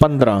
15,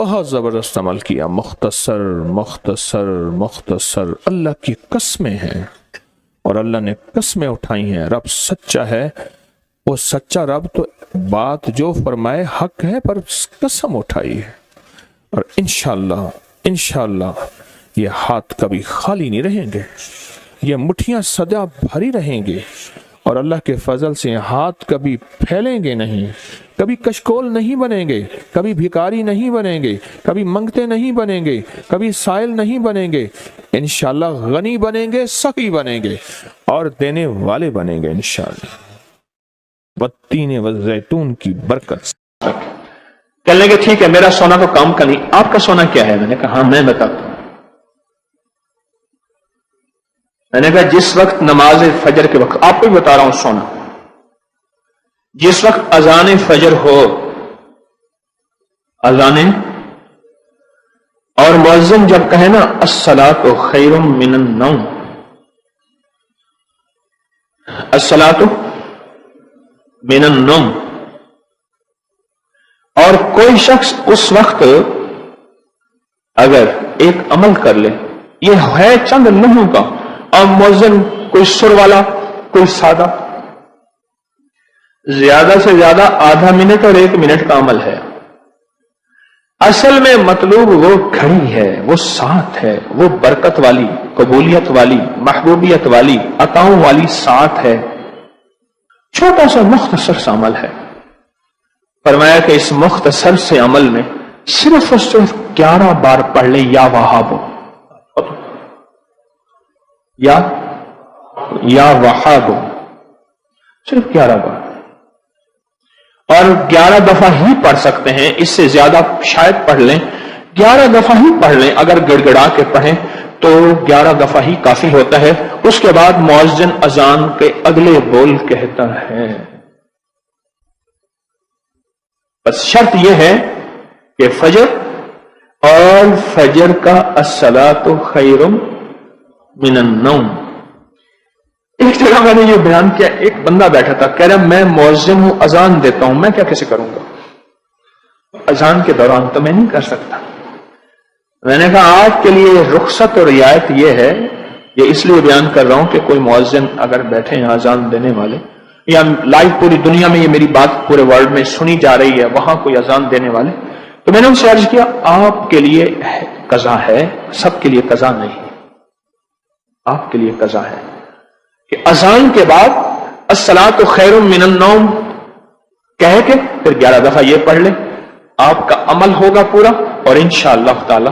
بہت زبردست عمل کیا، مختصر مختصر مختصر، اللہ کی قسمیں ہیں اور اللہ نے قسمیں اٹھائی ہیں۔ رب سچا ہے، وہ سچا رب تو بات جو فرمائے حق ہے، پر قسم اٹھائی ہے، اور انشاءاللہ یہ ہاتھ کبھی خالی نہیں رہیں گے، یہ مٹھیاں سدا بھری رہیں گے، اور اللہ کے فضل سے ہاتھ کبھی پھیلیں گے نہیں، کبھی کشکول نہیں بنیں گے، کبھی بھکاری نہیں بنیں گے، کبھی منگتے نہیں بنیں گے، کبھی سائل نہیں بنیں گے، انشاءاللہ غنی بنیں گے، سخی بنیں گے، اور دینے والے بنیں گے انشاءاللہ، والتین والزیتون کی برکت سے۔ کہنے لگے ٹھیک ہے، میرا سونا تو کام کا نہیں، آپ کا سونا کیا ہے؟ میں نے کہا ہاں میں بتاتا ہوں۔ میں نے کہا جس وقت نماز فجر کے وقت، آپ کو بھی بتا رہا ہوں سونا، جس وقت اذان فجر ہو، اذانیں، اور مؤذن جب کہے نا الصلاۃ خیر من النوم، الصلاۃ من النوم، اور کوئی شخص اس وقت اگر ایک عمل کر لے، یہ ہے چند لمحوں کا، اور مؤذن کوئی سر والا، کوئی سادہ، زیادہ سے زیادہ آدھا منٹ اور 1 منٹ کا عمل ہے، اصل میں مطلوب وہ گھڑی ہے، وہ ساتھ ہے، وہ برکت والی، قبولیت والی، محبوبیت والی، عطاؤں والی ساتھ ہے، چھوٹا سا مختصر سا عمل ہے۔ فرمایا کہ اس مختصر سے عمل میں صرف اور صرف 11 بار پڑھ لے یا وہاب، یا وہاب، صرف 11 بار، اور 11 دفعہ ہی پڑھ سکتے ہیں، اس سے زیادہ شاید پڑھ لیں، 11 دفعہ ہی پڑھ لیں، اگر گڑ گڑا کے پڑھیں تو 11 دفعہ ہی کافی ہوتا ہے۔ اس کے بعد مؤذن اذان کے اگلے بول کہتا ہے، بس شرط یہ ہے کہ فجر اور فجر کا الصلاۃ خیر من النوم۔ ایک جگہ میں نے یہ بیان کیا، ایک بندہ بیٹھا تھا، کہہ رہا میں مؤذن ہوں، اذان دیتا ہوں، میں کیا کیسے کروں گا؟ اذان کے دوران تو میں نہیں کر سکتا۔ میں نے کہا آپ کے لیے رخصت اور رعایت یہ ہے، یہ اس لیے بیان کر رہا ہوں کہ کوئی مؤذن اگر بیٹھے ہیں اذان دینے والے، یا لائیو پوری دنیا میں یہ میری بات پورے ورلڈ میں سنی جا رہی ہے، وہاں کوئی اذان دینے والے، تو میں نے ان سے عرض کیا آپ کے لیے قضا ہے، سب کے لیے قضا نہیں، آپ کے لیے قضا ہے کہ اذان کے بعد الصلاۃ خیر من النوم کہہ کے پھر 11 دفعہ یہ پڑھ لیں، آپ کا عمل ہوگا پورا، اور انشاءاللہ تعالی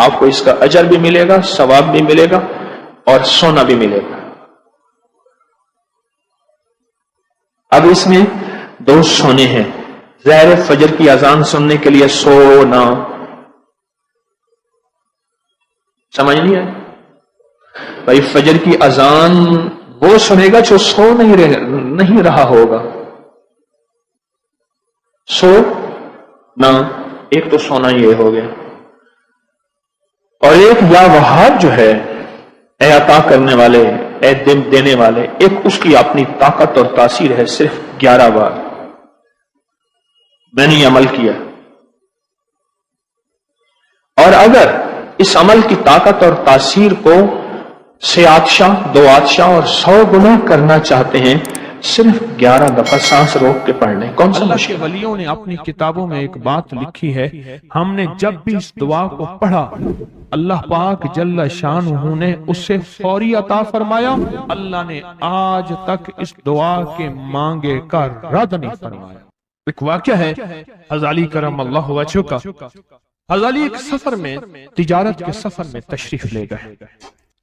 آپ کو اس کا اجر بھی ملے گا، ثواب بھی ملے گا، اور سونا بھی ملے گا۔ اب اس میں 2 سونے ہیں، ظاہر فجر کی اذان سننے کے لیے سونا، سمجھ نہیں آئے بھائی؟ فجر کی اذان وہ سنے گا جو سو نہیں رہا ہوگا، سو نہ، ایک تو سونا یہ ہو گیا، اور ایک یا وہاب جو ہے، اے عطا کرنے والے، اے دینے والے، ایک اس کی اپنی طاقت اور تاثیر ہے، صرف 11 بار میں نے عمل کیا، اور اگر اس عمل کی طاقت اور تاثیر کو سے آتشاں، 2 آتشاں اور 100 گنا کرنا چاہتے ہیں، صرف 11 دفعہ سانس روک کے پڑھ لیں۔ کون سا؟ اللہ کے ولیوں نے اپنی کتابوں میں ایک بات لکھی ہے، ہم نے جب بھی اس دعا کو پڑھا اللہ پاک جل شانہ نے اسے فوری عطا فرمایا، اللہ نے آج تک اس دعا کے مانگے کا رد نہیں فرمایا۔ ایک واقعہ ہے غزالی کرم اللہ وجہہ کا، غزالی ایک سفر میں، تجارت کے سفر میں تشریف لے گئے،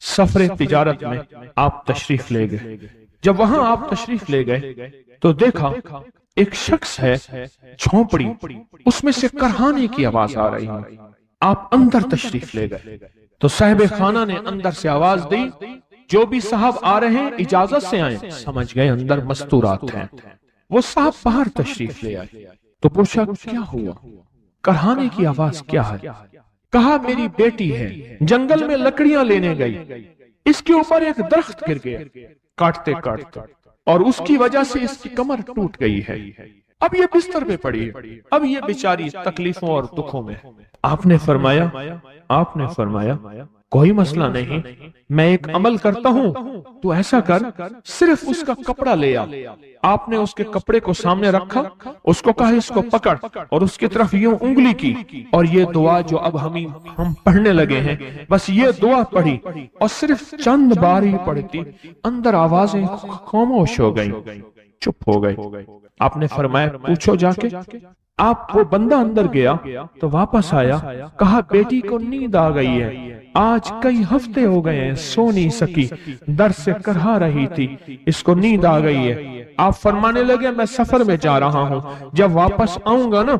سفر تجارت میں آپ تشریف لے گئے۔ جب وہاں آپ تشریف لے گئے تو دیکھا ایک شخص ہے، جھونپڑی، اس میں سے کرہانے کی آواز آ رہی ہے۔ آپ اندر تشریف لے گئے تو صاحب خانہ نے اندر سے آواز دی، جو بھی صاحب آ رہے ہیں اجازت سے آئیں۔ سمجھ گئے اندر مستورات ہیں۔ وہ صاحب باہر تشریف لے آئے تو پوچھا کیا ہوا، کرہانے کی آواز کیا ہے؟ کہا میری بیٹی ہے، جنگل میں لکڑیاں لینے گئی، اس کے اوپر ایک درخت گر گیا کاٹتے کاٹتے، اور اس کی وجہ سے اس کی کمر ٹوٹ گئی ہے، اب یہ بستر پہ پڑی ہے، اب یہ بیچاری تکلیفوں اور دکھوں میں۔ آپ نے فرمایا کوئی مسئلہ نہیں، میں ایک عمل کرتا ہوں، تو ایسا کر صرف اس کا کپڑا لے آ۔ آپ نے اس کے کپڑے کو سامنے رکھا، اس کو کہا اس کو پکڑ، اور اس کی طرف یوں انگلی کی، اور یہ دعا جو اب ہم پڑھنے لگے ہیں، بس یہ دعا پڑھی، اور صرف چند بار ہی پڑھتی، اندر آوازیں خاموش ہو گئی، چپ ہو گئی۔ آپ نے فرمایا پوچھو جا کے۔ آپ وہ بندہ اندر گیا تو واپس آیا، کہا بیٹی کو نیند آ گئی ہے، آج کئی ہفتے ہو گئے ہیں سو نہیں سکی، درد سے کرہا رہی تھی، اس کو نیند آ گئی ہے۔ آپ فرمانے لگے میں سفر میں جا رہا ہوں، جب واپس آؤں گا نا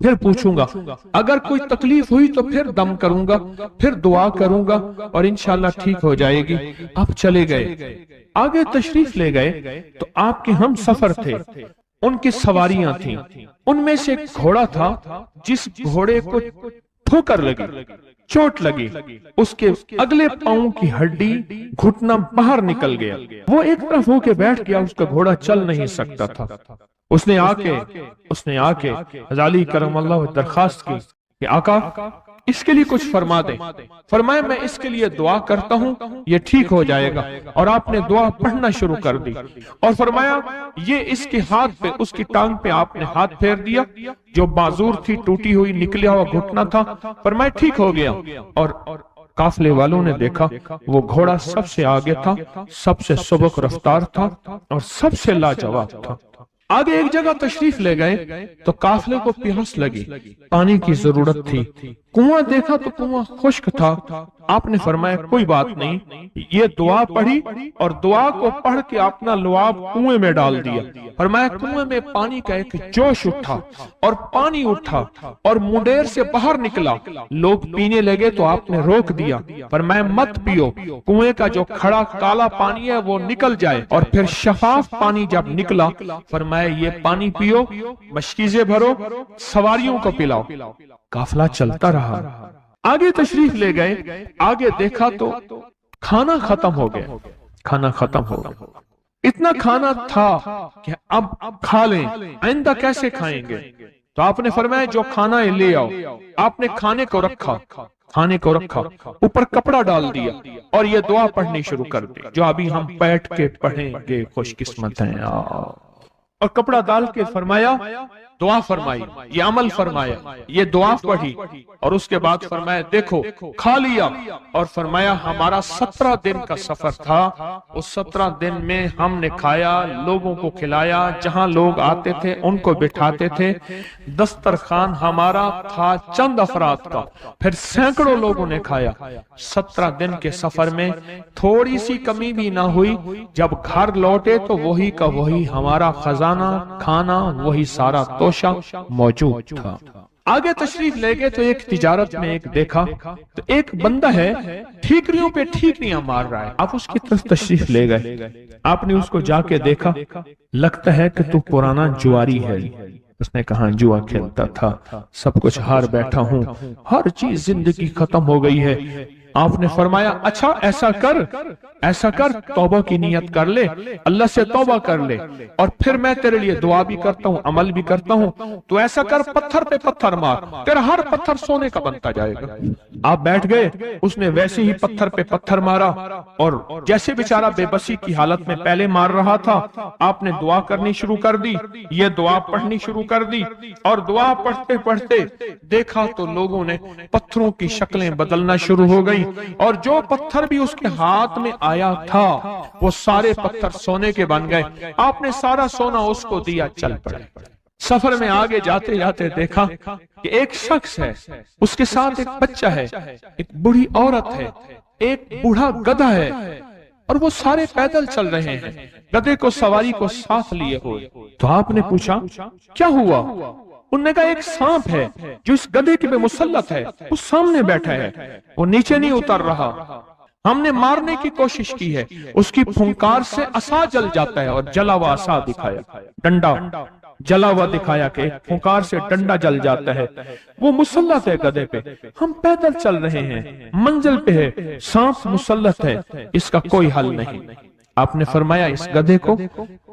پھر پوچھوں گا، اگر کوئی تکلیف ہوئی تو پھر دم کروں گا، پھر دعا کروں گا، اور انشاءاللہ ٹھیک ہو جائے گی۔ آپ چلے گئے، آگے تشریف لے گئے تو آپ کے ہم سفر تھے، ان کی سواریاں تھیں، ان میں سے ایک گھوڑا تھا جس گھوڑے کو ٹھوکر لگی، چوٹ لگی، اس کے اگلے پاؤں کی ہڈی گھٹنا باہر نکل گیا، وہ ایک طرف ہو کے بیٹھ گیا، اس کا گھوڑا چل نہیں سکتا تھا۔ اس نے آ کے غزالی کرم اللہ درخواست کی کہ آقا اس کے لیے کچھ فرما دیں۔ فرمایا میں اس کے لیے دعا کرتا ہوں، یہ ٹھیک ہو جائے گا، اور آپ نے دعا پڑھنا شروع کر دی، اور فرمایا یہ اس کے ہاتھ پہ، اس کی ٹانگ پہ آپ نے ہاتھ پھیر دیا، جو معذور تھی، ٹوٹی ہوئی نکلیا ہوا گھٹنا تھا، فرمایا ٹھیک ہو گیا۔ اور قافلے والوں نے دیکھا وہ گھوڑا سب سے آگے تھا، سب سے سبک رفتار تھا، اور سب سے لاجواب تھا۔ آگے ایک جگہ تشریف لے گئے تو قافلے کو پیاس لگی، پانی کی ضرورت تھی، کنواں دیکھا تو کنواں خشک تھا۔ آپ نے فرمایا کوئی بات نہیں، یہ دعا پڑھی، اور دعا کو پڑھ کے اپنا لعاب کنویں میں ڈال دیا۔ فرمایا کنویں میں پانی کا ایک جوش اٹھا، اور پانی اٹھا اور منڈیر سے باہر نکلا، لوگ پینے لگے تو آپ نے روک دیا، فرمایا مت پیو، کنویں کا جو کھڑا کالا پانی ہے وہ نکل جائے، اور پھر شفاف پانی جب نکلا، فرمایا یہ پانی پیو، مشکیزیں بھرو، سواریوں کو پلاؤ۔ قافلہ چلتا رہا، آگے تشریف لے گئے، آگے دیکھا تو کھانا ختم ہو گیا، اتنا کھانا تھا کہ اب کھا لیں، آئندہ کیسے کھائیں گے؟ تو آپ نے فرمایا جو کھانا ہے لے آؤ۔ آپ نے کھانے کو رکھا، اوپر کپڑا ڈال دیا، اور یہ دعا پڑھنی شروع کر دی جو ابھی ہم بیٹھ کے پڑھیں گے، خوش قسمت ہیں۔ اور کپڑا ڈال کے فرمایا دعا فرمائی، یہ عمل فرمایا، یہ دعا پڑھی، اور اس کے بعد فرمایا دیکھو کھا لیا، اور فرمایا ہمارا 17 دن کا سفر تھا، اس 17 دن میں ہم نے کھایا، لوگوں کو کھلایا، جہاں لوگ آتے تھے ان کو بٹھاتے تھے، دسترخوان ہمارا تھا چند افراد کا، پھر سینکڑوں لوگوں نے کھایا۔ 17 دن کے سفر میں تھوڑی سی کمی بھی نہ ہوئی، جب گھر لوٹے تو وہی کا وہی ہمارا خزانہ، کھانا وہی سارا توشہ موجود تھا۔ آگے تشریف لے گئے تو ایک تجارت میں ایک دیکھا تو ایک بندہ ہے ٹھیکریوں پہ ٹھیکریاں مار رہا ہے، آپ اس کی طرف تشریف لے گئے، آپ نے اس کو جا کے دیکھا، لگتا ہے کہ تو پرانا جواری ہے۔ اس نے کہا جوا کھیلتا تھا، سب کچھ ہار بیٹھا ہوں، ہر چیز زندگی ختم ہو گئی ہے۔ آپ نے فرمایا اچھا ایسا کر توبہ کی نیت کر لے، اللہ سے توبہ کر لے، اور پھر میں تیرے لیے دعا بھی کرتا ہوں، عمل بھی کرتا ہوں، تو ایسا کر پتھر پہ پتھر مار، تیرا ہر پتھر سونے کا بنتا جائے گا۔ آپ بیٹھ گئے، اس نے ویسے ہی پتھر پہ پتھر مارا، اور جیسے بیچارہ بے بسی کی حالت میں پہلے مار رہا تھا، آپ نے دعا کرنی شروع کر دی، یہ دعا پڑھنی شروع کر دی، اور دعا پڑھتے پڑھتے دیکھا تو لوگوں نے پتھروں کی شکلیں بدلنا شروع ہو گئی، اور جو پتھر بھی اس کے ہاتھ میں آیا تھا وہ سارے پتھر سونے کے بن گئے۔ آپ نے سارا سونا اس کو دیا، چل پڑے۔ سفر میں آگے جاتے جاتے دیکھا کہ ایک شخص ہے، اس کے ساتھ ایک بچہ ہے، ایک بوڑھی عورت ہے، ایک بوڑھا گدھا ہے، اور وہ سارے پیدل چل رہے ہیں، گدھے کو سواری کو ساتھ لیے ہوئے۔ تو آپ نے پوچھا کیا ہوا؟ انہوں نے کہا ایک سانپ ہے جو اس گدھے کے پہ مسلط ہے، اس سامنے بیٹھا ہے، وہ نیچے نہیں اتر رہا، ہم نے مارنے کی کوشش کی ہے، اس کی پھنکار سے عصا جل جاتا ہے، اور جلا ہوا عصا دکھایا، ڈنڈا جلا ہوا دکھایا کہ ایک پھنکار سے ڈنڈا جل جاتا ہے، وہ مسلط ہے گدھے پہ، ہم پیدل چل رہے ہیں، منزل پہ ہے، سانپ مسلط ہے، اس کا کوئی حل نہیں۔ آپ نے فرمایا اس گدھے کو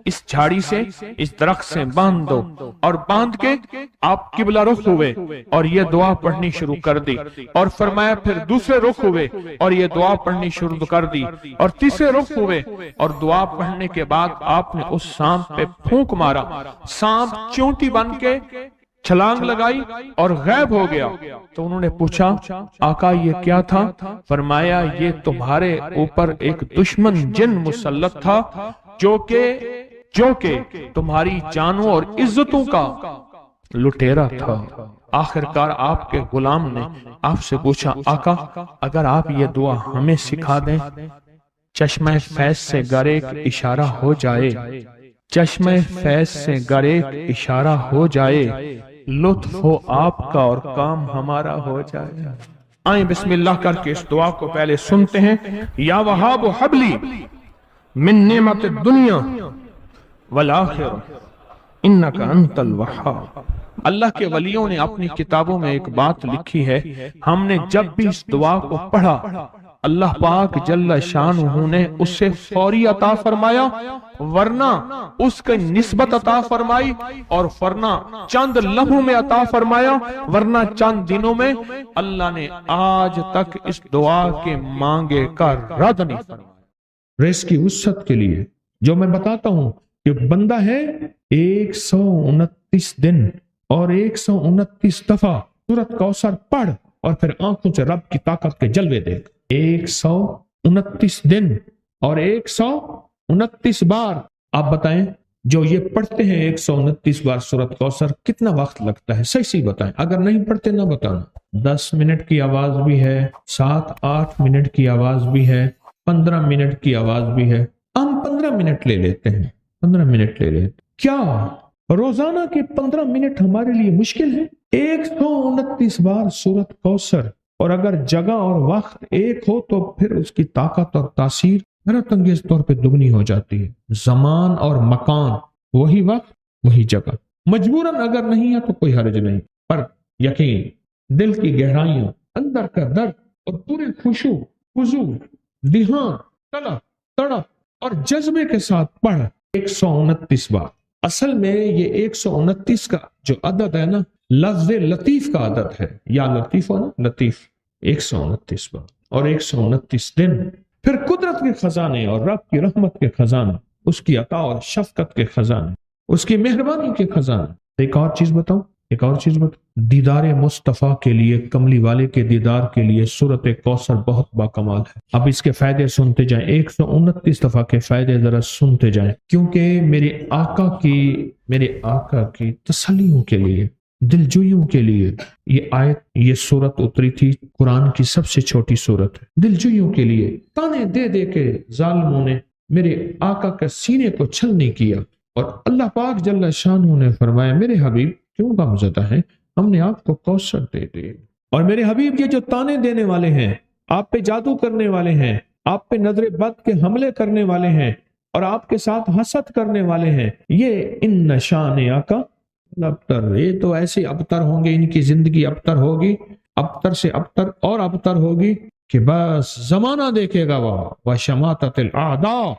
اس جھاڑی سے اس درخت سے باندھ دو، اور باندھ کے آپ قبلہ رخ ہوئے اور یہ دعا پڑھنی شروع کر دی، اور فرمایا پھر دوسرے رخ ہوئے اور یہ دعا پڑھنی شروع کر دی، اور تیسرے رخ ہوئے اور دعا پڑھنے کے بعد آپ نے اس سانپ پہ پھونک مارا، سانپ چونٹی بن کے چھلانگ لگائی اور غائب ہو گیا۔ تو انہوں نے پوچھا آقا یہ کیا تھا؟ فرمایا یہ تمہارے اوپر ایک دشمن جن مسلط تھا جو کہ تمہاری جانوں اور عزتوں کا لٹیرا تھا۔ آخرکار آپ کے غلام نے آپ سے پوچھا آقا اگر آپ یہ دعا ہمیں سکھا دیں، چشمہ فیض سے گر ایک اشارہ ہو جائے، چشمہ فیض سے گر ایک اشارہ ہو جائے، لطف ہو آپ کا اور کام ہمارا ہو جائے۔ آئیں بسم اللہ کر کے اس دعا کو پہلے سنتے ہیں۔ یا وہاب حبلی من نعمت الدنیا والآخرہ انک انت الوہاب۔ اللہ کے ولیوں نے اپنی کتابوں میں ایک بات لکھی ہے، ہم نے جب بھی اس دعا کو پڑھا اللہ پاک جل شانہ نے اسے فوری عطا فرمایا، ورنہ اس کی نسبت عطا فرمائی، اور ورنہ چند لمحوں میں عطا فرمایا، ورنہ چند دنوں میں۔ اللہ نے آج تک اس دعا کے مانگے کا رد نہیں فرمایا۔ رزق کی وسعت کے لیے جو میں بتاتا ہوں کہ بندہ ہے 129 دن اور 129 دفعہ سورۃ کوثر پڑھ اور پھر آنکھوں سے رب کی طاقت کے جلوے دیکھ۔ 129 دن اور 129 بار۔ آپ بتائیں جو یہ پڑھتے ہیں 129 بار سورۃ کوثر کتنا وقت لگتا ہے؟ صحیح بتائیں، اگر نہیں پڑھتے نہ بتانا۔ 10 منٹ کی آواز بھی ہے، 7-8 منٹ کی آواز بھی ہے، 15 منٹ کی آواز بھی ہے۔ ہم 15 منٹ لے لیتے ہیں، 15 منٹ لے لیتے۔ کیا روزانہ کے 15 منٹ ہمارے لیے مشکل ہے؟ 129 بار سورۃ کوثر، اور اگر جگہ اور وقت ایک ہو تو پھر اس کی طاقت اور تاثیر حیرت انگیز طور پہ دگنی ہو جاتی ہے۔ زمان اور مکان، وہی وقت وہی جگہ۔ مجبوراً اگر نہیں ہے تو کوئی حرج نہیں، پر یقین دل کی گہرائیوں، اندر کا درد اور پورے خشوع خضوع، دھیان، طلب تڑپ اور جذبے کے ساتھ پڑھ 129 بار۔ اصل میں یہ 129 کا جو عدد ہے نا، لفظ لطیف کا عدد ہے، یا لطیف ہو نا، لطیف 129 بار اور 129 دن۔ پھر قدرت کے خزانے اور رب کی رحمت کے خزانے، اس کی عطا اور شفقت کے خزانے، اس کی مہربانی کے خزانے۔ ایک اور چیز بتاؤں، دیدار مصطفیٰ کے لیے، کملی والے کے دیدار کے لیے سورۃ کوثر بہت باکمال ہے۔ اب اس کے فائدے سنتے جائیں، 129 دفعہ کے فائدے ذرا سنتے جائیں، کیونکہ میرے آقا کی تسلیوں کے لیے، دلجوئیوں کے لیے یہ آیت، یہ سورت اتری تھی۔ قرآن کی سب سے چھوٹی سورت ہے۔ دلجوئیوں کے لیے تانے دے دے کے ظالموں نے میرے آقا کے سینے کو چھلنی کیا، اور اللہ پاک جل شانہ نے فرمایا میرے حبیب کیوں غمزدہ ہے، ہم نے آپ کو کوثر دے دے۔ اور میرے حبیب یہ جو تانے دینے والے ہیں، آپ پہ جادو کرنے والے ہیں، آپ پہ نظر بد کے حملے کرنے والے ہیں، اور آپ کے ساتھ حسد کرنے والے ہیں، یہ ان نشانیہ کا ابتر، یہ تو ایسے ابتر ہوں گے، ان کی زندگی ابتر ہوگی، ابتر سے ابتر اور ابتر ہوگی کہ بس زمانہ دیکھے گا وہ شماتت الاعداء،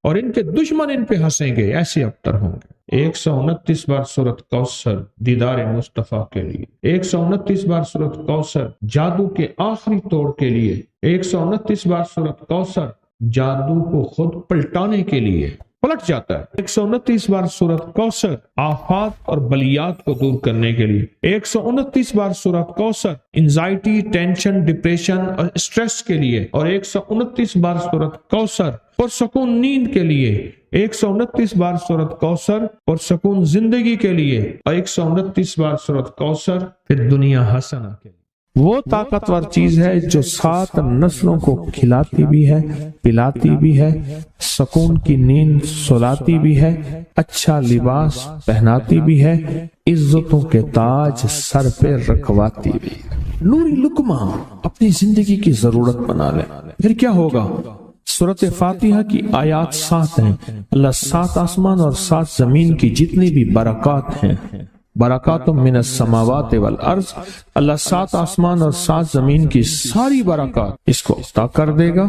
اور ان کے دشمن ان پہ ہنسیں گے، ایسے ابتر ہوں گے۔ 129 بار سورۃ کوثر دیدار مصطفیٰ کے لیے، 129 بار سورۃ کوثر جادو کے آخری توڑ کے لیے، 129 بار سورۃ کوثر جادو کو خود پلٹانے کے لیے، پلٹ جاتا ہے۔ 129 بار سورۃ کوثر آفات اور بلیات کو دور کرنے کے لیے، 129 بار سورۃ کوثر انزائٹی، ٹینشن، ڈپریشن اور اسٹریس کے لیے، اور 129 بار سورۃ کوثر پرسکون نیند کے لیے، 129 بار سورۃ کوثر پرسکون زندگی کے لیے، اور 129 بار سورۃ کوثر پھر دنیا حسنہ کے لیے۔ وہ طاقتور چیز ہے جو 7 نسلوں کو کھلاتی بھی ہے، پلاتی بھی ہے، سکون کی نیند سلاتی بھی ہے، اچھا لباس پہناتی بھی ہے، عزتوں کے تاج سر پہ رکھواتی بھی ہے۔ نوری لقمہ اپنی زندگی کی ضرورت بنا لے، پھر کیا ہوگا؟ سورۃ فاتحہ کی آیات 7 ہیں۔ اللہ 7 آسمان اور 7 زمین کی جتنی بھی برکات ہیں، برکات من السماوات والارض، اللہ 7 آسمان اور 7 زمین کی ساری برکات اس کو عطا کر دے گا،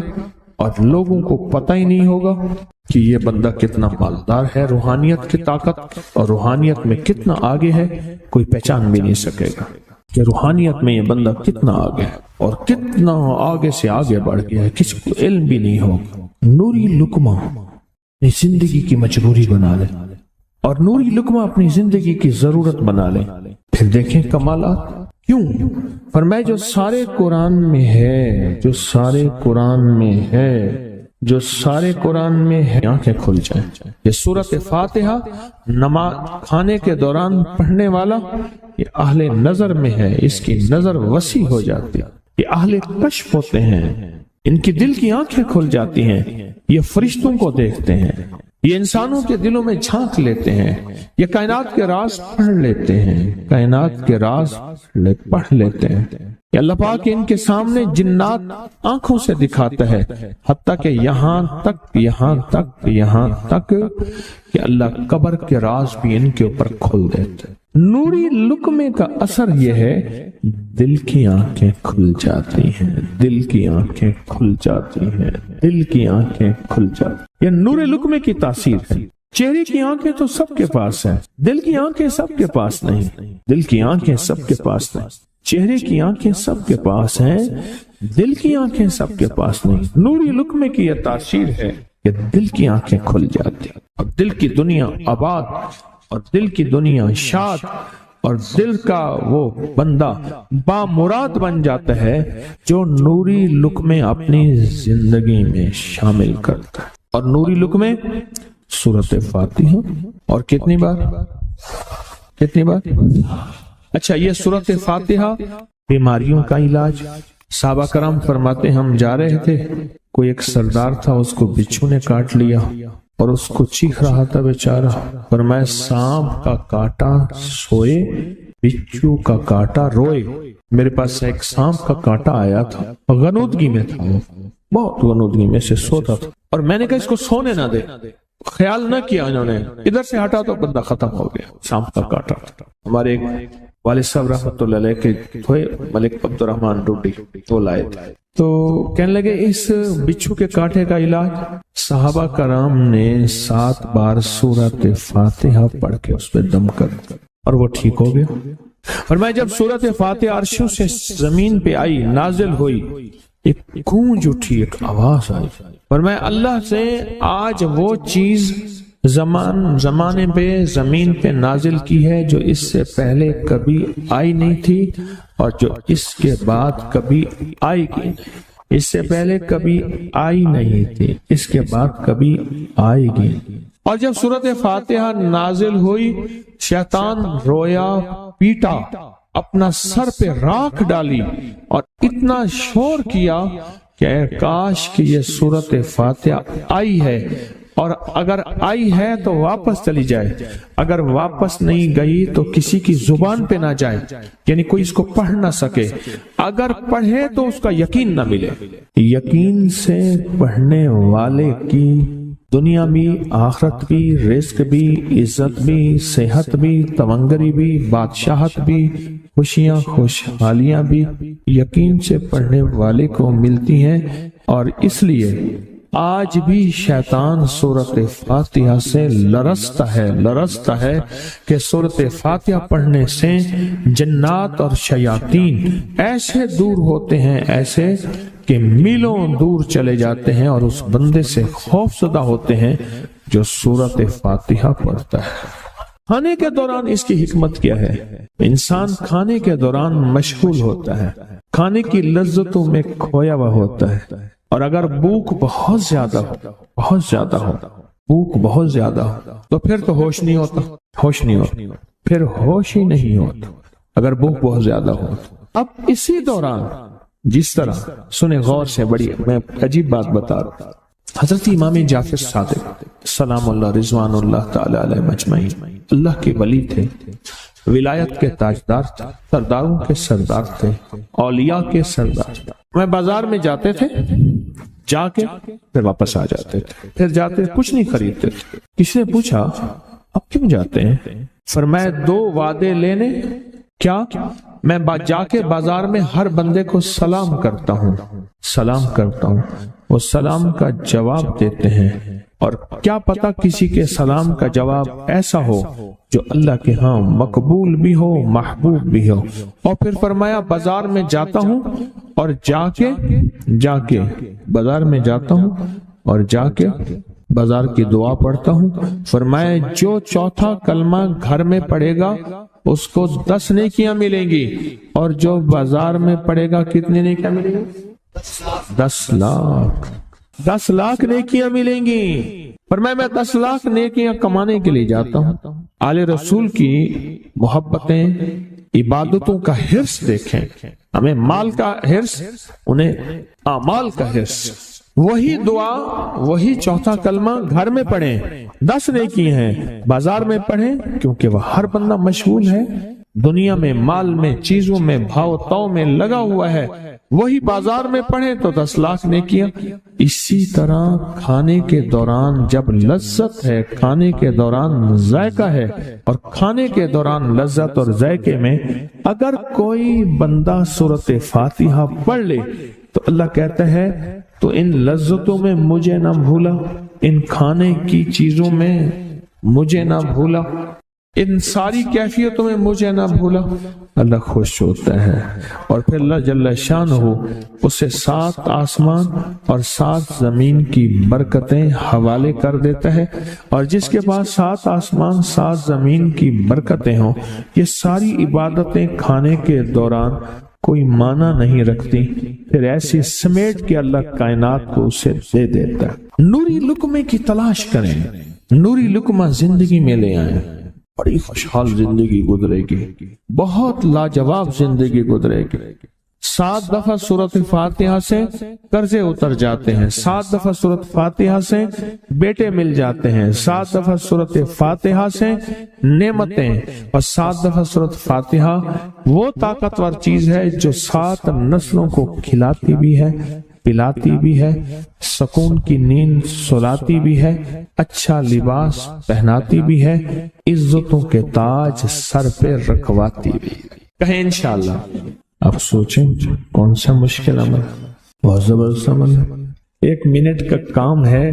اور لوگوں کو پتہ ہی نہیں ہوگا کہ یہ بندہ کتنا مالدار ہے، روحانیت کی طاقت اور روحانیت میں کتنا آگے ہے، کوئی پہچان بھی نہیں سکے گا کہ روحانیت میں یہ بندہ کتنا آگے ہے اور کتنا آگے سے آگے بڑھ گیا ہے، کسی کو علم بھی نہیں ہوگا۔ نوری لقمہ اپنی زندگی کی مجبوری بنا لے اور نوری لقمہ اپنی زندگی کی ضرورت بنا لے، پھر دیکھیں کمالات۔ کیوں؟ فرمائے جو سارے قرآن میں ہے، جو سارے قرآن میں ہے، جو سارے قرآن میں ہے، آنکھیں کھل جائیں۔ یہ سورۃ فاتحہ نماز کھانے کے دوران پڑھنے والا یہ اہل نظر میں ہے، اس کی نظر وسیع ہو جاتی ہے، یہ اہل کشف ہوتے ہیں، ان کی دل کی آنکھیں کھل جاتی ہیں، یہ فرشتوں کو دیکھتے ہیں، یہ انسانوں کے دلوں میں جھانک لیتے ہیں، یہ کائنات کے راز پڑھ لیتے ہیں، کائنات کے راز پڑھ لیتے ہیں۔ یہ اللہ پاک ان کے سامنے جنات آنکھوں سے دکھاتا ہے، حتیٰ کہ یہاں تک کہ اللہ قبر کے راز بھی ان کے اوپر کھول دیتے ہیں۔ نوری لقمے کا اثر یہ ہے دل کی آنکھیں کھل جاتی ہیں، دل کی آنکھیں کھل جاتی ہیں، دل کی آنکھیں کھل جاتی ہیں۔ یہ نور لقمے کی تاثیر ہے۔ چہرے کی آنکھیں تو سب کے پاس ہیں، دل کی آنکھیں سب کے پاس نہیں، دل کی آنکھیں سب کے پاس نہیں، چہرے کی آنکھیں سب کے پاس ہیں، دل کی آنکھیں سب کے پاس نہیں۔ نوری لقمے کی یہ تاثیر ہے کہ دل کی آنکھیں کھل جاتی ہیں اور دل کی دنیا آباد اور دل کی دنیا شاد اور دل کا وہ بندہ بامراد بن جاتا ہے جو نوری لقمے اپنی زندگی میں شامل کرتا ہے۔ اور نوری لقمے سورۃ فاتحہ اور کتنی بار؟ اچھا، یہ سورۃ فاتحہ بیماریوں کا علاج۔ صحابہ کرام فرماتے ہم جا رہے تھے، کوئی ایک سردار تھا، اس کو بچھو نے کاٹ لیا اور اس کو چیخ رہا تھا بیچارہ، فرمایا سانپ کا کاٹا سوئے، بچھو کا کاٹا روئے۔ میرے پاس ایک سانپ کا کاٹا آیا تھا، غنودگی میں تھا، بہت غنودگی میں سے سوتا تھا، اور میں نے کہا اس کو سونے نہ دے، خیال نہ کیا انہوں نے، ادھر سے ہٹا تو بندہ ختم ہو گیا، سانپ کا کاٹا۔ ہمارے ایک والد صاحب رحمۃ اللہ علیہ کے تھے ملک عبد الرحمن ڈوڈی، وہ لائے تھے، تو کہنے لگے اس بچھو کے کاٹے کا علاج صحابہ کرام نے 7 بار سورۃ فاتحہ پڑھ کے اس پہ دم کر اور وہ ٹھیک ہو گیا۔ فرمایا جب سورۃ فاتحہ عرشوں سے زمین پہ آئی، نازل ہوئی، ایک گونج اٹھی، ایک آواز آئی، فرمایا اللہ سے آج وہ چیز زمانے پہ زمین پہ نازل کی ہے جو اس سے پہلے کبھی آئی نہیں تھی اور جو اس کے بعد کبھی آئے گی نہیں، اس سے پہلے کبھی آئی نہیں تھی، اس کے بعد کبھی آئے گی۔ اور جب سورۃ فاتحہ نازل ہوئی، شیطان رویا، پیٹا، اپنا سر پہ راکھ ڈالی اور اتنا شور کیا کہ اے کاش کہ یہ سورۃ فاتحہ آئی ہے، اور اگر آئی ہے تو واپس چلی جائے، اگر واپس نہیں گئی تو کسی کی زبان پہ نہ جائے، یعنی کوئی اس کو پڑھ نہ سکے، اگر پڑھے تو اس کا یقین نہ ملے۔ یقین سے پڑھنے والے کی دنیا بھی، آخرت بھی، رزق بھی، عزت بھی، صحت بھی، تونگری بھی، بادشاہت بھی، خوشیاں خوشحالیاں بھی یقین سے پڑھنے والے کو ملتی ہیں۔ اور اس لیے آج بھی شیطان سورۃ فاتحہ سے لرزتا ہے کہ سورۃ فاتحہ پڑھنے سے جنات اور شیاطین ایسے دور ہوتے ہیں، ایسے کہ میلوں دور چلے جاتے ہیں اور اس بندے سے خوف زدہ ہوتے ہیں جو سورۃ فاتحہ پڑھتا ہے۔ کھانے کے دوران اس کی حکمت کیا ہے؟ انسان کھانے کے دوران مشغول ہوتا ہے، کھانے کی لذتوں میں کھویا ہوا ہوتا ہے، اور اگر بھوک بہت زیادہ ہو بھوک بہت زیادہ ہو تو پھر تو ہوش نہیں ہوتا، پھر ہوش ہی نہیں ہوتا اگر بھوک بہت زیادہ ہو۔ اب اسی دوران جس طرح سنیں غور سے، بڑی میں عجیب بات بتا رہا ہوں، حضرت امام جعفر صادق سلام اللہ رضوان اللہ تعالی علیہ مجمعین اللہ کے ولی تھے، ولایت کے تاجدار تھے، سرداروں کے سردار تھے، اولیاء کے سردار تھے۔ میں بازار میں جاتے تھے، جا کے پھر واپس آ جاتے تھے، پھر جاتے کچھ نہیں خریدتے تھے۔ کسی نے پوچھا اب کیوں جاتے ہیں؟ فرمایا 2 وعدے لینے، کیا میں جا کے بازار میں ہر بندے کو سلام کرتا ہوں، وہ سلام کا جواب دیتے ہیں، اور کیا پتا کسی کے سلام کا جواب ایسا ہو جو اللہ کے ہاں مقبول بھی ہو، محبوب بھی ہو۔ اور پھر فرمایا بازار میں جاتا ہوں اور جا کے بازار میں جاتا ہوں اور جا کے بازار کی دعا پڑھتا ہوں۔ فرمایا جو چوتھا کلمہ گھر میں پڑھے گا اس کو 10 نیکیاں ملیں گی، اور جو بازار میں پڑھے گا کتنی نیکیاں ملیں گی؟ 10 لاکھ نیکیاں ملیں گی۔ فرمایا میں 10 لاکھ نیکیاں کمانے کے لیے جاتا ہوں۔ آل رسول کی محبتیں، عبادتوں کا حرص دیکھیں، ہمیں مال کا حرص، انہیں اعمال کا حرص۔ وہی دعا، وہی چوتھا کلمہ گھر میں پڑھیں، 10 نیکی ہیں، بازار میں پڑھیں کیونکہ وہ ہر بندہ مشغول ہے، دنیا میں، مال میں، چیزوں میں، بھاؤ تاؤ میں لگا ہوا ہے۔ وہی بازار میں پڑھیں تو 10 لاکھ نیکیاں۔ اسی طرح کھانے کے دوران جب لذت ہے، کھانے کے دوران ذائقہ ہے، اور کھانے کے دوران لذت اور ذائقے میں اگر کوئی بندہ سورۃ فاتحہ پڑھ لے تو اللہ کہتا ہے تو ان لذتوں میں مجھے نہ بھولا، ان کھانے کی چیزوں میں مجھے نہ بھولا، ان ساری کیفیتوں میں مجھے نہ بھولا۔ اللہ خوش ہوتا ہے، اور پھر اللہ جل شانہ اسے 7 آسمان اور 7 زمین کی برکتیں حوالے کر دیتا ہے، اور جس کے پاس 7 آسمان 7 زمین کی برکتیں ہوں، یہ ساری عبادتیں کھانے کے دوران کوئی معنی نہیں رکھتی، پھر ایسی سمیٹ کے اللہ کائنات کو اسے دے دیتا ہے۔ نوری لقمے کی تلاش کریں، نوری لقمہ زندگی میں لے آئیں، بڑی خوشحال زندگی گزرے گی، بہت لاجواب زندگی گزرے گی۔ 7 دفعہ سورۃ فاتحہ سے قرضے اتر جاتے ہیں، 7 دفعہ سورۃ فاتحہ سے بیٹے مل جاتے ہیں، 7 دفعہ سورۃ فاتحہ سے نعمتیں، اور 7 دفعہ سورۃ فاتحہ وہ طاقتور چیز ہے جو 7 نسلوں کو کھلاتی بھی ہے، پلاتی بھی ہے، سکون کی نیند سلاتی بھی ہے، اچھا لباس پہناتی بھی ہے، عزتوں کے تاج سر پہ رکھواتی بھی۔ کہیں انشاءاللہ۔ اب سوچیں کون سا مشکل عمل، بہت زبردست عمل ہے، 1 منٹ کا کام ہے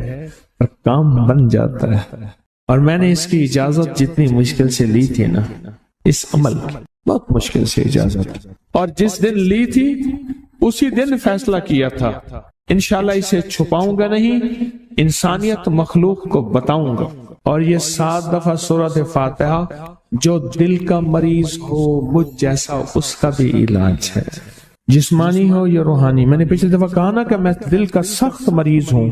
اور کام بن جاتا ہے۔ اور میں نے اس کی اجازت جتنی مشکل سے لی تھی نا، اس عمل کی بہت مشکل سے اجازت، اور جس دن لی تھی اسی دن فیصلہ کیا تھا انشاءاللہ اسے چھپاؤں گا نہیں، انسانیت مخلوق کو بتاؤں گا۔ اور یہ 7 دفعہ سورۃ فاتحہ جو دل کا مریض ہو مجھ جیسا، اس کا بھی علاج ہے، جسمانی ہو یا روحانی۔ میں نے پچھلی دفعہ کہا نا کہ میں دل کا سخت مریض ہوں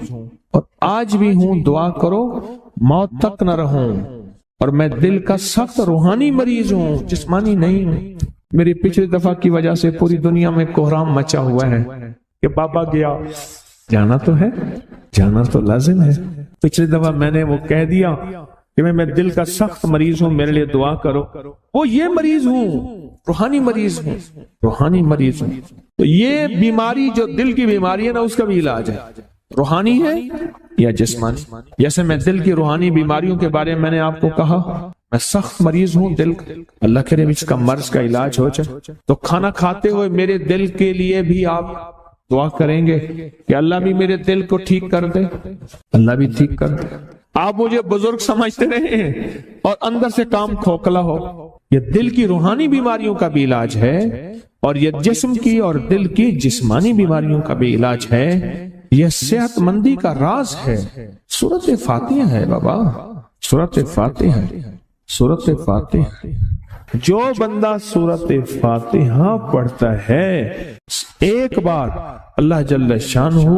اور آج بھی ہوں، دعا کرو موت تک نہ رہوں، اور میں دل کا سخت روحانی مریض ہوں، جسمانی نہیں ہوں۔ میری پچھلی دفعہ کی وجہ سے پوری دنیا میں کوہرام مچا ہوا ہے کہ بابا گیا، جانا تو ہے، جانا تو لازم ہے۔ پچھلی دفعہ میں نے وہ کہہ دیا کہ میں دل کا سخت مریض ہوں، میرے لیے دعا کرو، وہ یہ مریض ہوں، روحانی مریض ہوں، روحانی مریض ہوں۔ تو یہ بیماری جو دل کی بیماری ہے نا، اس کا بھی علاج ہے، روحانی ہے یا جسمانی۔ جیسے میں دل کی روحانی بیماریوں کے بارے میں نے آپ کو کہا، میں سخت مریض ہوں دل کا، اللہ کرے اس کا مرض کا علاج ہو جائے۔ تو کھانا کھاتے ہوئے میرے دل کے لیے بھی آپ دعا کریں گے کہ اللہ بھی میرے دل کو ٹھیک کر دے، اللہ بھی ٹھیک کر دے۔ آپ مجھے بزرگ سمجھتے رہے اور اندر سے کام کھوکھلا ہو، یہ دل کی روحانی بیماریوں کا بھی علاج ہے، اور یہ جسم کی اور دل کی جسمانی بیماریوں کا بھی علاج ہے۔ یہ صحت مندی کا راز ہے، سورۃ فاتحہ ہے بابا، سورۃ فاتحہ، سورۃ فاتحہ۔ جو بندہ سورۃ فاتحہ پڑھتا ہے ایک بار، اللہ جل شانہ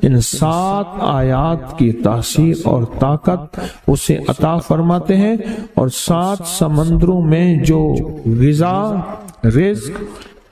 ان 7 آیات کی تاثیر اور طاقت اسے عطا فرماتے ہیں، اور 7 سمندروں میں جو غذا، رزق،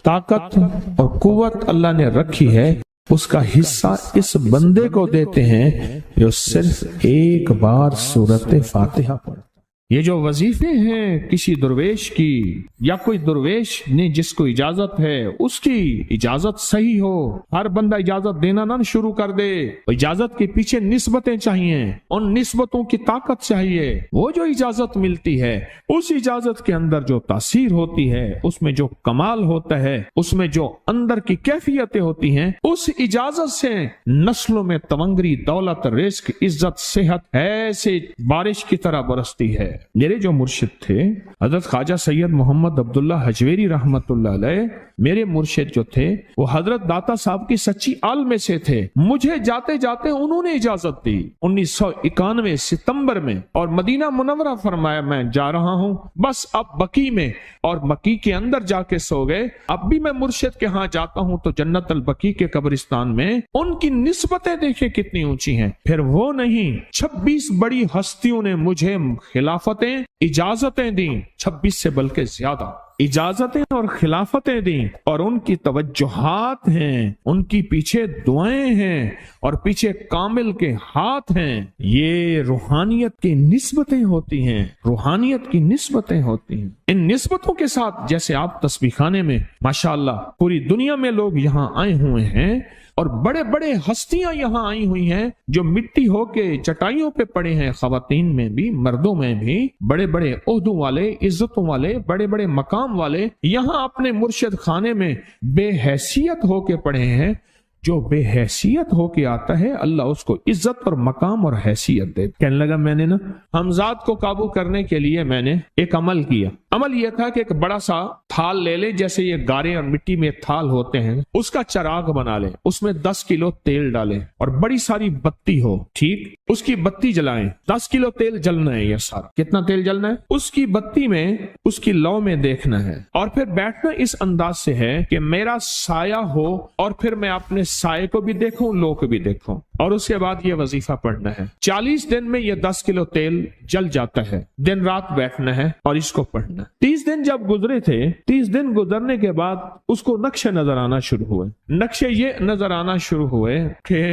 طاقت اور قوت اللہ نے رکھی ہے، اس کا حصہ اس بندے کو دیتے ہیں جو صرف ایک بار سورۃ فاتحہ پڑھتا ہے۔ یہ جو وظیفے ہیں کسی درویش کی یا کوئی درویش نے جس کو اجازت ہے اس کی اجازت صحیح ہو، ہر بندہ اجازت دینا نہ شروع کر دے، اجازت کے پیچھے نسبتیں چاہیے، ان نسبتوں کی طاقت چاہیے، وہ جو اجازت ملتی ہے اس اجازت کے اندر جو تاثیر ہوتی ہے، اس میں جو کمال ہوتا ہے، اس میں جو اندر کی کیفیتیں ہوتی ہیں، اس اجازت سے نسلوں میں تونگری، دولت، رزق، عزت، صحت ایسے بارش کی طرح برستی ہے۔ میرے جو مرشد تھے حضرت خواجہ سید محمد عبداللہ حجویری رحمت اللہ علیہ، میرے مرشد جو تھے وہ حضرت داتا صاحب کی سچی آل میں سے تھے۔ مجھے جاتے جاتے انہوں نے اجازت دی 1991 ستمبر میں، اور مدینہ منورہ فرمایا میں جا رہا ہوں، بس اب بقی میں، اور بقی کے اندر جا کے سو گئے۔ اب بھی میں مرشد کے ہاں جاتا ہوں تو جنت البقی کے قبرستان میں ان کی نسبتیں دیکھیں کتنی اونچی ہیں۔ پھر وہ نہیں، 26 بڑی ہستیوں نے مجھے خلافتیں، اجازتیں دیں، 26 سے بلکہ زیادہ اجازتیں اور خلافتیں دیں، اور ان کی توجہات ہیں، ان کی پیچھے دعائیں ہیں، اور پیچھے کامل کے ہاتھ ہیں۔ یہ روحانیت کی نسبتیں ہوتی ہیں، روحانیت کی نسبتیں ہوتی ہیں۔ ان نسبتوں کے ساتھ جیسے آپ تسبیح خانے میں ماشاءاللہ پوری دنیا میں لوگ یہاں آئے ہوئے ہیں، اور بڑے بڑے ہستیاں یہاں آئی ہوئی ہیں جو مٹی ہو کے چٹائیوں پہ پڑے ہیں، خواتین میں بھی مردوں میں بھی، بڑے بڑے عہدوں والے، عزتوں والے، بڑے بڑے مقام والے یہاں اپنے مرشد خانے میں بے حیثیت ہو کے پڑے ہیں۔ جو بے حیثیت ہو کے آتا ہے اللہ اس کو عزت اور مقام اور حیثیت دے۔ کہنے لگا میں نے نا حمزات کو قابو کرنے کے لیے میں نے ایک عمل کیا۔ عمل یہ تھا کہ ایک بڑا سا تھال لے لیں، جیسے یہ گارے اور مٹی میں تھال ہوتے ہیں، اس کا چراغ بنا لیں، اس میں 10 کلو تیل ڈالیں اور بڑی ساری بتی ہو، ٹھیک، اس کی بتی جلائیں۔ 10 کلو تیل جلنا ہے، یہ سارا کتنا تیل جلنا ہے، اس کی بتی میں، اس کی لو میں دیکھنا ہے، اور پھر بیٹھنا اس انداز سے ہے کہ میرا سایہ ہو، اور پھر میں اپنے سائے کو بھی دیکھوں، لو کو بھی دیکھوں، اور اس کے بعد یہ وظیفہ پڑھنا ہے۔ 40 دن میں یہ 10 کلو تیل جل جاتا ہے، دن رات بیٹھنا ہے اور اس کو پڑھنا۔ 30 دن جب گزرے تھے، 30 دن گزرنے کے بعد اس کو نقشے نظر آنا شروع ہوئے۔ نقشے یہ نظر آنا شروع ہوئے کہ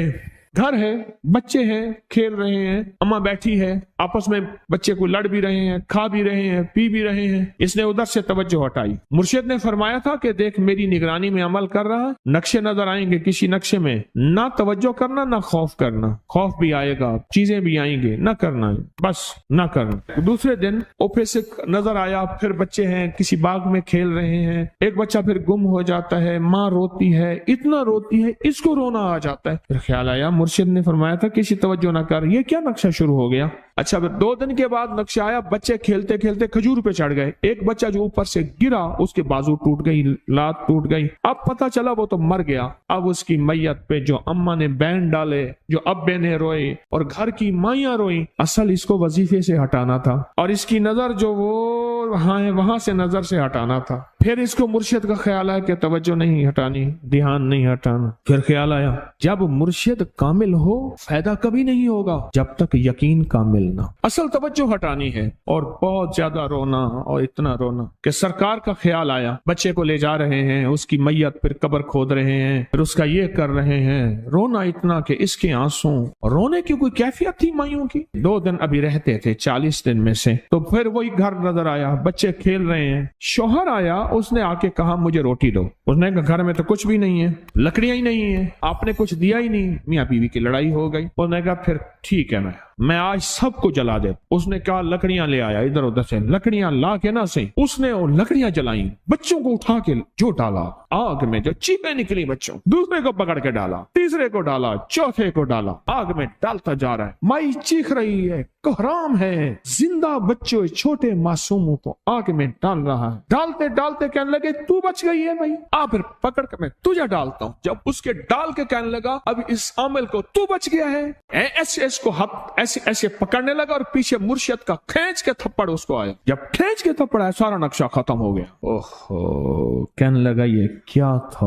گھر ہے، بچے ہیں، کھیل رہے ہیں، اماں بیٹھی ہے، آپس میں بچے کو لڑ بھی رہے ہیں، کھا بھی رہے ہیں، پی بھی رہے ہیں۔ اس نے ادھر سے توجہ ہٹائی۔ مرشد نے فرمایا تھا کہ دیکھ میری نگرانی میں عمل کر رہا، نقشے نظر آئیں گے، کسی نقشے میں نہ توجہ کرنا نہ خوف کرنا، خوف بھی آئے گا، چیزیں بھی آئیں گے، نہ کرنا، بس نہ کرنا۔ دوسرے دن اوپے سے نظر آیا، پھر بچے ہیں کسی باغ میں کھیل رہے ہیں، ایک بچہ پھر گم ہو جاتا ہے، ماں روتی ہے، اتنا روتی ہے اس کو رونا آ جاتا ہے۔ پھر خیال آیا مرشد نے فرمایا تھا کسی توجہ نہ کر، یہ کیا نقشہ شروع ہو گیا۔ اچھا پھر 2 دن کے بعد نقشہ آیا، بچے کھیلتے کھیلتے کھجور پہ چڑھ گئے، ایک بچہ جو اوپر سے گرا اس کے بازو ٹوٹ گئی، لات ٹوٹ گئی، اب پتہ چلا وہ تو مر گیا۔ اب اس کی میت پہ جو اماں نے بین ڈالے، جو ابے نے روئے اور گھر کی مائیاں روئیں، اصل اس کو وظیفے سے ہٹانا تھا، اور اس کی نظر جو وہ وہاں سے نظر سے ہٹانا تھا۔ پھر اس کو مرشد کا خیال آیا کہ توجہ نہیں ہٹانی، دھیان نہیں ہٹانا۔ پھر خیال آیا جب مرشد کامل ہو فائدہ کبھی نہیں ہوگا جب تک یقین کامل نہ، اصل توجہ ہٹانی ہے۔ اور بہت زیادہ رونا، اور اتنا رونا کہ سرکار کا خیال آیا، بچے کو لے جا رہے ہیں، اس کی میت پھر قبر کھود رہے ہیں، پھر اس کا یہ کر رہے ہیں، رونا اتنا کہ اس کے آنسوں، رونے کی کوئی کیفیت تھی مائیوں کی۔ 2 دن ابھی رہتے تھے 40 دن میں سے، تو پھر وہی گھر نظر آیا، بچے کھیل رہے ہیں، شوہر آیا، اس نے آ کے کہا مجھے روٹی دو۔ اس نے کہا گھر میں تو کچھ بھی نہیں ہے، لکڑیاں ہی نہیں ہیں، آپ نے کچھ دیا ہی نہیں۔ میاں بیوی کی لڑائی ہو گئی۔ اس نے کہا پھر ٹھیک ہے، میں آج سب کو جلا دے۔ اس نے کہا لکڑیاں لے آیا، ادھر ادھر سے لکڑیاں لا کے نہ سے اس نے وہ لکڑیاں جلائیں، بچوں کو اٹھا کے جو ڈالا آگ میں، جو چیخیں نکلی بچوں، دوسرے کو پکڑ کے ڈالا، تیسرے کو ڈالا، چوتھے کو ڈالا، آگ میں ڈالتا جا رہا ہے۔ مائی چیخ رہی ہے، کوہرام ہے، زندہ بچوں چھوٹے معصوموں کو آگ میں ڈال رہا ہے۔ ڈالتے ڈالتے کہنے لگے تو بچ گئی ہے بھائی، پھر پکڑ کے میں تجھے ڈالتا ہوں۔ جب اس کے ڈال کے کہنے لگا اب اس عامل کو تو بچ گیا ہے، ایسے اس کو ہاتھ ایسے پکڑنے لگا، اور پیچھے مرشد کا کھینچ کے تھپڑ اس کو آیا۔ جب کھینچ کے تھپڑ آیا سارا نقشہ ختم ہو گیا۔ اوہو، کہنے لگا یہ کیا تھا۔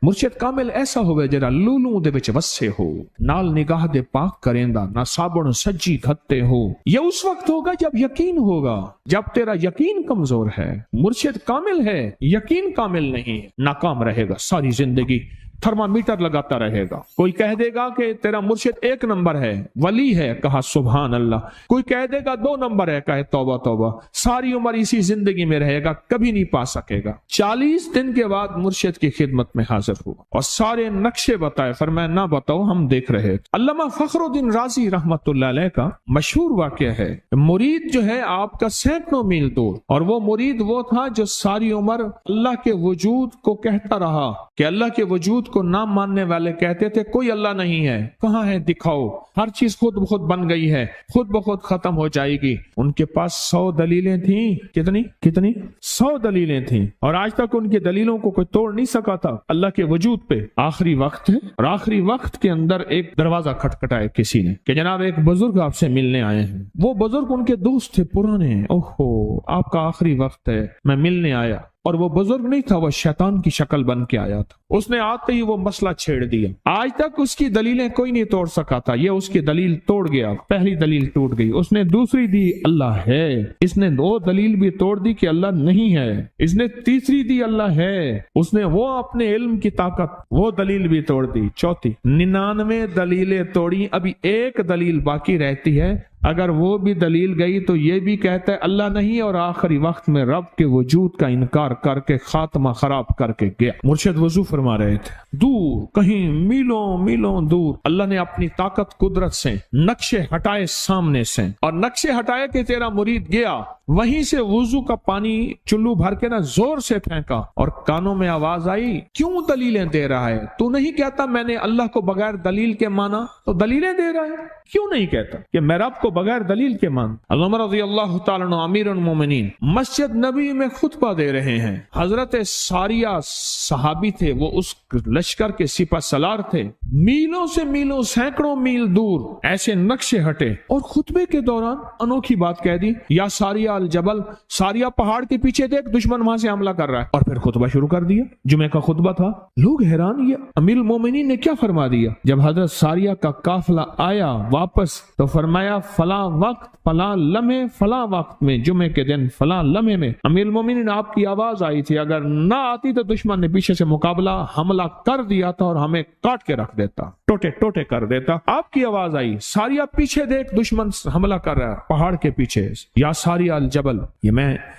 مرشد کامل ایسا ہوگا جرا لولوں دے وچ وسے ہو، نال نگاہ دے پاک کریندا، نہ صابن سجی دھتے ہو۔ یہ اس وقت ہوگا جب یقین ہوگا، جب تیرا یقین کمزور ہے۔ مرشد کامل ہے، یقین کامل نہیں ہے، ناکام رہے گا ساری زندگی۔ تھرمامیٹر لگاتا رہے گا. کوئی کہہ دے گا کہ تیرا مرشد 1 نمبر ہے، ولی ہے، کہا سبحان اللہ. کوئی کہہ دے گا 2 نمبر ہے، کہے توبہ توبہ. ساری عمر اسی زندگی میں رہے گا، کبھی نہیں پا سکے گا. 40 دن کے بعد مرشد کی خدمت میں حاضر ہوا اور سارے نقشے بتائے. فرمایا نہ بتاؤ، ہم دیکھ رہے. علامہ فخر الدین رازی رحمت اللہ علیہ کا مشہور واقعہ ہے. مرید جو ہے آپ کا سینکڑوں میل دور، اور وہ مرید وہ تھا جو ساری عمر اللہ کے وجود کو کہتا رہا کہ اللہ کے وجود کو نہ ماننے والے کہتے تھے کوئی اللہ نہیں ہے، کہاں ہے دکھاؤ، ہر چیز خود بخود بن گئی ہے، خود بخود ختم ہو جائے گی. ان کے پاس 100 دلیلیں تھیں. کتنی 100 دلیلیں تھیں، اور آج تک ان کی دلیلوں کو کوئی توڑ نہیں سکا تھا اللہ کے وجود پہ. آخری وقت ہے، اور آخری وقت کے اندر ایک دروازہ کھٹکھٹایا کسی نے کہ جناب ایک بزرگ آپ سے ملنے آئے ہیں. وہ بزرگ ان کے دوست تھے پرانے. اوہو، آپ کا آخری وقت ہے، میں ملنے آیا. اور وہ بزرگ نہیں تھا، وہ شیطان کی شکل بن کے آیا تھا. اس نے آتے ہی وہ مسئلہ چھیڑ دیا. آج تک اس کی دلیلیں کوئی نہیں توڑ سکا تھا. یہ اس کی دلیل توڑ گیا. پہلی دلیل ٹوٹ گئی. اس نے دوسری دی اللہ ہے. اس نے 2 دلیل بھی توڑ دی کہ اللہ نہیں ہے. اس نے تیسری دی اللہ ہے. اس نے وہ اپنے علم کی طاقت، وہ دلیل بھی توڑ دی. چوتھی 99 دلیلیں توڑی. ابھی ایک دلیل باقی رہتی ہے. اگر وہ بھی دلیل گئی تو یہ بھی کہتا ہے اللہ نہیں، اور آخری وقت میں رب کے وجود کا انکار کر کے خاتمہ خراب کر کے گیا. مرشد وضو فرما رہے تھے. دور کہیں میلوں میلوں دور اللہ نے اپنی طاقت قدرت سے نقشے ہٹائے سامنے سے، اور نقشے ہٹائے کہ تیرا مرید گیا. وہیں سے وضو کا پانی چلو بھر کے نہ زور سے پھینکا، اور کانوں میں آواز آئی کیوں دلیلیں دے رہا ہے؟ تو نہیں کہتا میں نے اللہ کو بغیر دلیل کے مانا، تو دلیلیں دے رہا ہے. کیوں نہیں کہتا کہ میں رب کو بغیر دلیل کے مان؟ علامہ رضی اللہ تعالیٰ عنہ امیر المومنین مسجد نبی میں خطبہ دے رہے ہیں. حضرت ساریہ صحابی تھے، وہ اس لشکر کے سپہ سالار تھے. میلوں سے میلوں، سینکڑوں میل دور ایسے نقشے ہٹے، اور خطبے کے دوران انوکھی بات کہہ دی، یا ساریہ الجبل، ساریہ پہاڑ کے پیچھے دیکھ دشمن وہاں سے حملہ کر رہا ہے. اور پھر خطبہ شروع کر دیا. جمعہ کا خطبہ تھا. لوگ حیران، یہ امیر المومنین نے کیا فرما دیا؟ جب حضرت ساریہ کا قافلہ آیا واپس تو فرمایا فلاں وقت، فلاں لمحے، فلاں وقت میں، جمعے کے دن فلاں لمحے میں امیر المومنین آپ کی آواز آئی تھی. اگر نہ آتی تو دشمن نے پیچھے سے مقابلہ حملہ کر دیا تھا اور ہمیں کاٹ کے رکھ دیتا، ٹوٹے ٹوٹے کر دیتا. آپ کی آواز آئی ساریہ پیچھے دیکھ دشمن حملہ کر رہا ہے پہاڑ کے پیچھے، یا ساریہ الجبل. یہ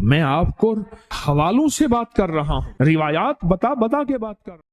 میں آپ کو حوالوں سے بات کر رہا ہوں، روایات بتا کے بات کر رہا ہوں.